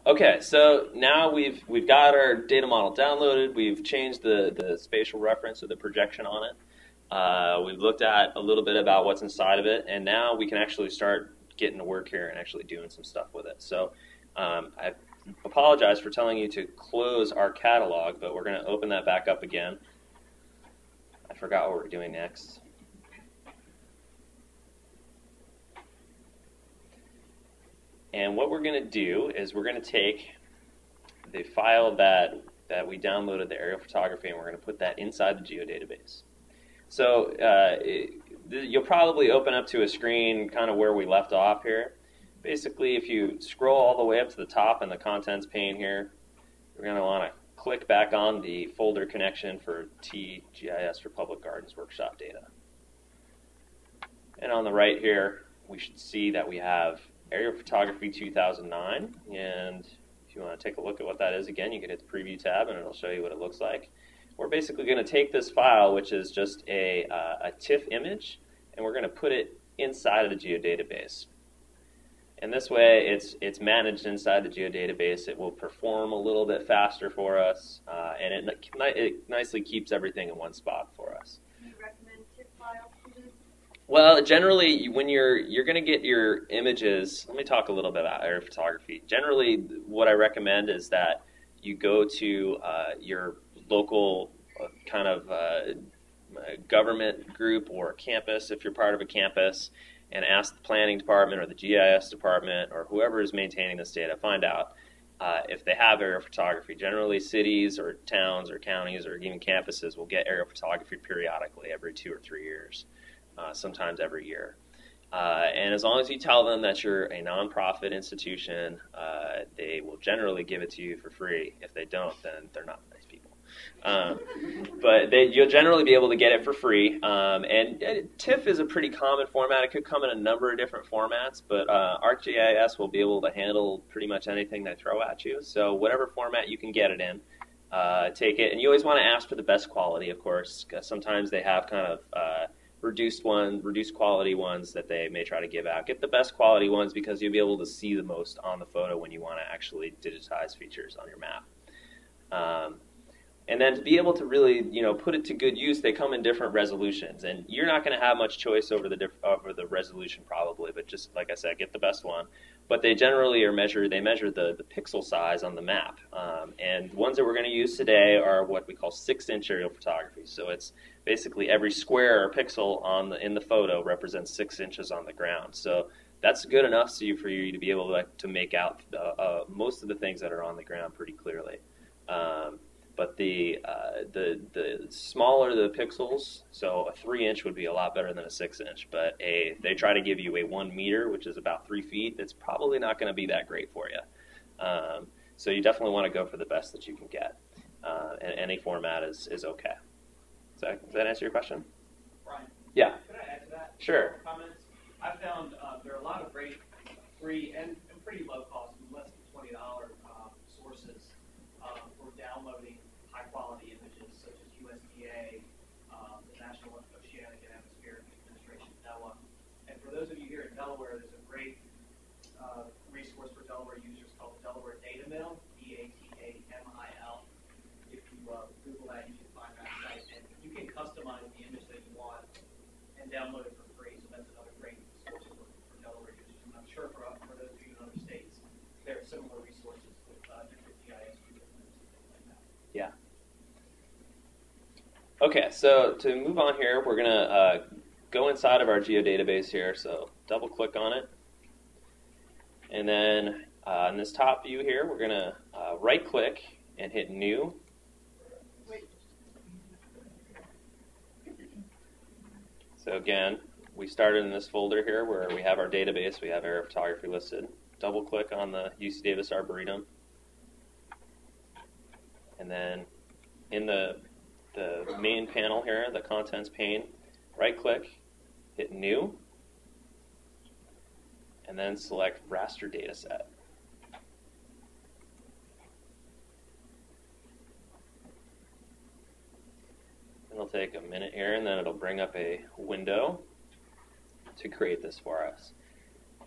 Okay, so now we've got our data model downloaded. We've changed the spatial reference or the projection on it. We've looked at a little bit about what's inside of it, and now we can actually start getting to work here and actually doing some stuff with it. So I apologize for telling you to close our catalog, but we're going to open that back up again. I forgot what we're doing next. And what we're going to do is we're going to take the file that we downloaded, the aerial photography, and we're going to put that inside the geodatabase. So you'll probably open up to a screen kind of where we left off here. Basically, if you scroll all the way up to the top in the contents pane here, you're going to want to click back on the folder connection for TGIS for Public Gardens Workshop data. And on the right here, we should see that we have Aerial Photography 2009, and if you want to take a look at what that is again, you can hit the Preview tab and it'll show you what it looks like. We're basically going to take this file, which is just a TIFF image, and we're going to put it inside of the geodatabase. And this way, it's managed inside the geodatabase. It will perform a little bit faster for us, and it nicely keeps everything in one spot for us. Do you recommend TIFF files for this? Well, generally, when you're going to get your images, let me talk a little bit about aerial photography. Generally, what I recommend is that you go to your local kind of government group or campus, if you're part of a campus, and ask the planning department or the GIS department or whoever is maintaining this data, find out if they have aerial photography. Generally, cities or towns or counties or even campuses will get aerial photography periodically every 2 or 3 years. Sometimes every year. And as long as you tell them that you're a nonprofit institution, they will generally give it to you for free. If they don't, then they're not nice people. But you'll generally be able to get it for free. And TIFF is a pretty common format. It could come in a number of different formats, but ArcGIS will be able to handle pretty much anything they throw at you. So whatever format you can get it in, take it. And you always want to ask for the best quality, of course, because sometimes they have kind of reduced quality ones that they may try to give out. Get the best quality ones because you'll be able to see the most on the photo when you want to actually digitize features on your map. And then to be able to really, put it to good use, they come in different resolutions, and you're not going to have much choice over the resolution probably. But just like I said, get the best one. But they generally measure the pixel size on the map, and the ones that we're going to use today are what we call 6-inch aerial photography. So it's basically every square or pixel in the photo represents 6 inches on the ground. So that's good enough for you to be able to make out most of the things that are on the ground pretty clearly. But the smaller the pixels, so a 3-inch would be a lot better than a 6-inch. But they try to give you a 1 meter, which is about 3 feet. That's probably not going to be that great for you. So you definitely want to go for the best that you can get. And any format is okay. Does that answer your question? Brian? Yeah. Could I add to that? Sure. Comments? I found there are a lot of great free and pretty low cost, less than $20 sources for downloading high-quality images, such as USDA, the National Oceanic and Atmospheric Administration, NOAA. And for those of you here in Delaware, there's a great resource for Delaware users called the Delaware Data Mill, DATAMIL. If you Google that, you can find that site. And you can customize the image that you want and download it for free. So that's another great source for Delaware users. And I'm sure for those of you in other states, there are similar resources with different GIS treatments and things like that. Yeah. Okay, so to move on here, we're going to go inside of our geodatabase here. So double click on it. And then in this top view here, we're going to right click and hit New. So again, we started in this folder here where we have our database, we have aerial photography listed. Double click on the UC Davis Arboretum. And then in the main panel here, the contents pane, right click, hit New, and then select Raster Dataset. It'll take a minute here, and then it'll bring up a window to create this for us.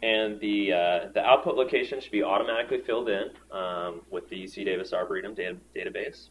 And the output location should be automatically filled in with the UC Davis Arboretum database.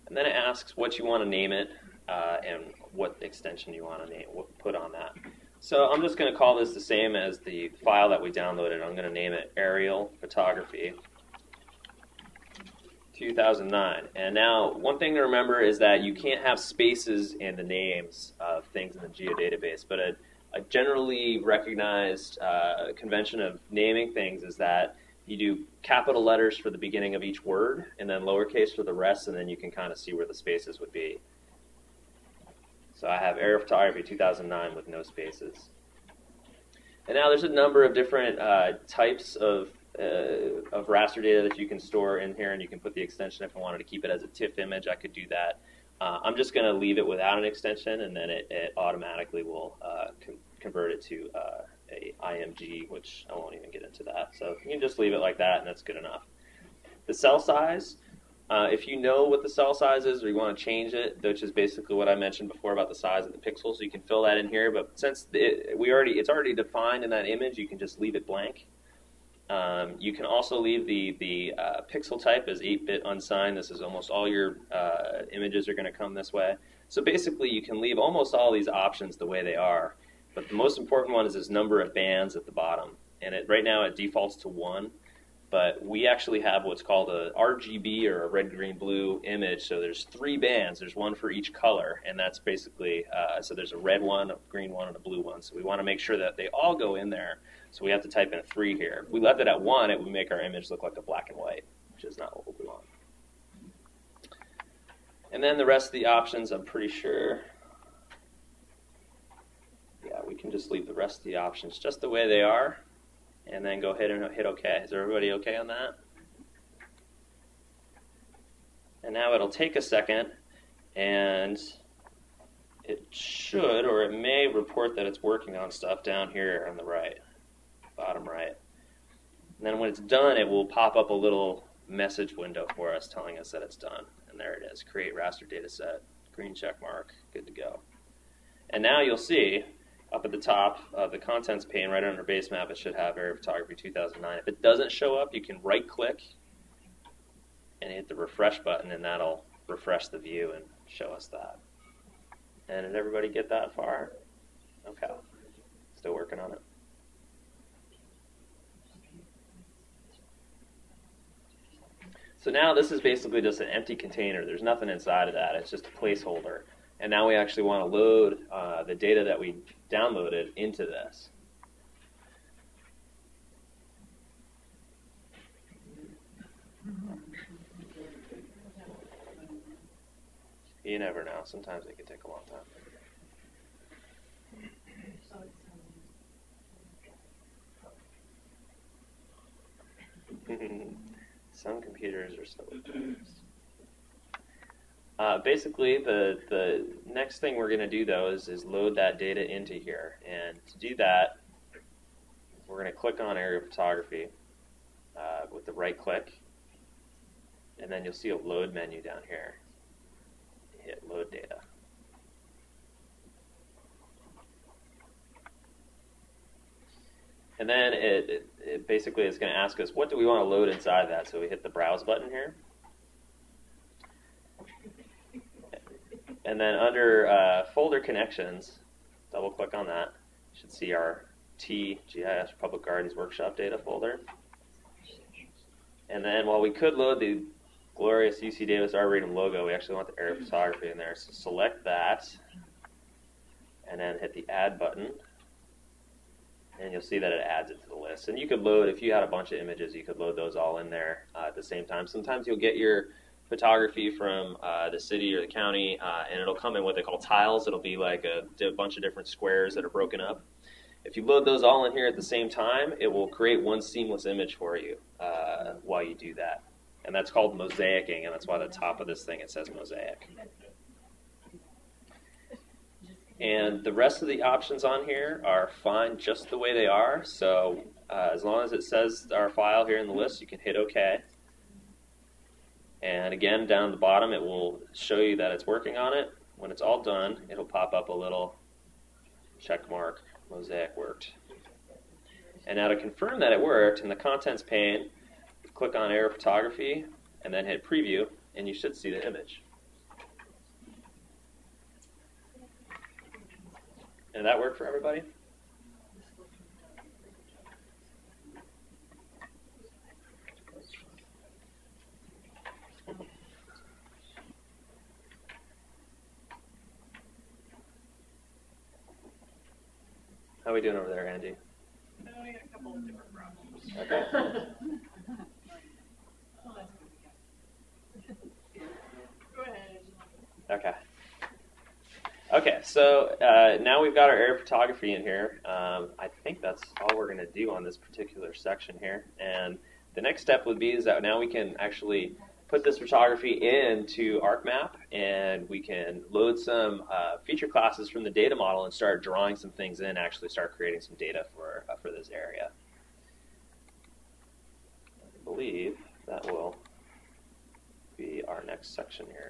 And then it asks what you want to name it and what extension you want to put on that. So I'm just going to call this the same as the file that we downloaded. I'm going to name it Aerial Photography 2009. And now, one thing to remember is that you can't have spaces in the names of things in the geodatabase, but a generally recognized convention of naming things is that you do capital letters for the beginning of each word and then lowercase for the rest, and then you can kind of see where the spaces would be. So I have Aerial Photography 2009 with no spaces. And now there's a number of different types of raster data that you can store in here, and you can put the extension. If I wanted to keep it as a TIFF image, I could do that. I'm just going to leave it without an extension, and then it automatically will convert it to a IMG, which I won't even get into that. So you can just leave it like that, and that's good enough. The cell size, if you know what the cell size is or you want to change it, which is basically what I mentioned before about the size of the pixels, you can fill that in here. But since it's already defined in that image, you can just leave it blank. You can also leave the pixel type as 8-bit unsigned. This is almost all your images are going to come this way. So basically, you can leave almost all these options the way they are. But the most important one is this number of bands at the bottom. And right now, it defaults to 1. But we actually have what's called a RGB, or a red, green, blue image. So there's 3 bands. There's one for each color. And that's basically, so there's a red one, a green one, and a blue one. So we want to make sure that they all go in there. So we have to type in a 3 here. If we left it at 1, it would make our image look like a black and white, which is not what we want. And then the rest of the options, I'm pretty sure, yeah, we can just leave the rest of the options just the way they are, and then go ahead and hit OK. Is everybody OK on that? And now it'll take a second, and it should, or it may report that it's working on stuff down here on the right. Bottom right. And then when it's done, it will pop up a little message window for us telling us that it's done. And there it is, create raster dataset, green check mark, good to go. And now you'll see up at the top of the contents pane right under base map, it should have Aerial Photography 2009. If it doesn't show up, you can right click and hit the refresh button, and that'll refresh the view and show us that. And did everybody get that far? Okay, still working on it. So now this is basically just an empty container. There's nothing inside of that. It's just a placeholder. And now we actually want to load the data that we downloaded into this. You never know. Sometimes it can take a long time. Some computers are slow. Basically, the next thing we're going to do, though, is load that data into here. And to do that, we're going to click on Aerial Photography with the right click. And then you'll see a load menu down here. Hit Load Data. And then it basically is going to ask us, what do we want to load inside that? So we hit the Browse button here. And then under Folder Connections, double click on that. You should see our GIS Public Gardens Workshop Data folder. And then while we could load the glorious UC Davis Arboretum logo, we actually want the Aerial Photography in there. So select that, and then hit the Add button. And you'll see that it adds it to the list. And you could load, if you had a bunch of images, you could load those all in there at the same time. Sometimes you'll get your photography from the city or the county, and it'll come in what they call tiles. It'll be like a bunch of different squares that are broken up. If you load those all in here at the same time, it will create one seamless image for you while you do that. And that's called mosaicing, and that's why at the top of this thing it says mosaic. And the rest of the options on here are fine just the way they are. So as long as it says our file here in the list, you can hit OK. And again, down at the bottom, it will show you that it's working on it. When it's all done, it'll pop up a little check mark, mosaic worked. And now to confirm that it worked, in the contents pane, click on Aerial Photography, and then hit Preview, and you should see the image. And did that work for everybody? How are we doing over there, Andy? We got a couple of different problems. Okay. Go ahead. Okay. Okay, so now we've got our aerial photography in here. I think that's all we're going to do on this particular section here. And the next step would be is that now we can actually put this photography into ArcMap, and we can load some feature classes from the data model and start drawing some things in, actually start creating some data for this area. I believe that will be our next section here.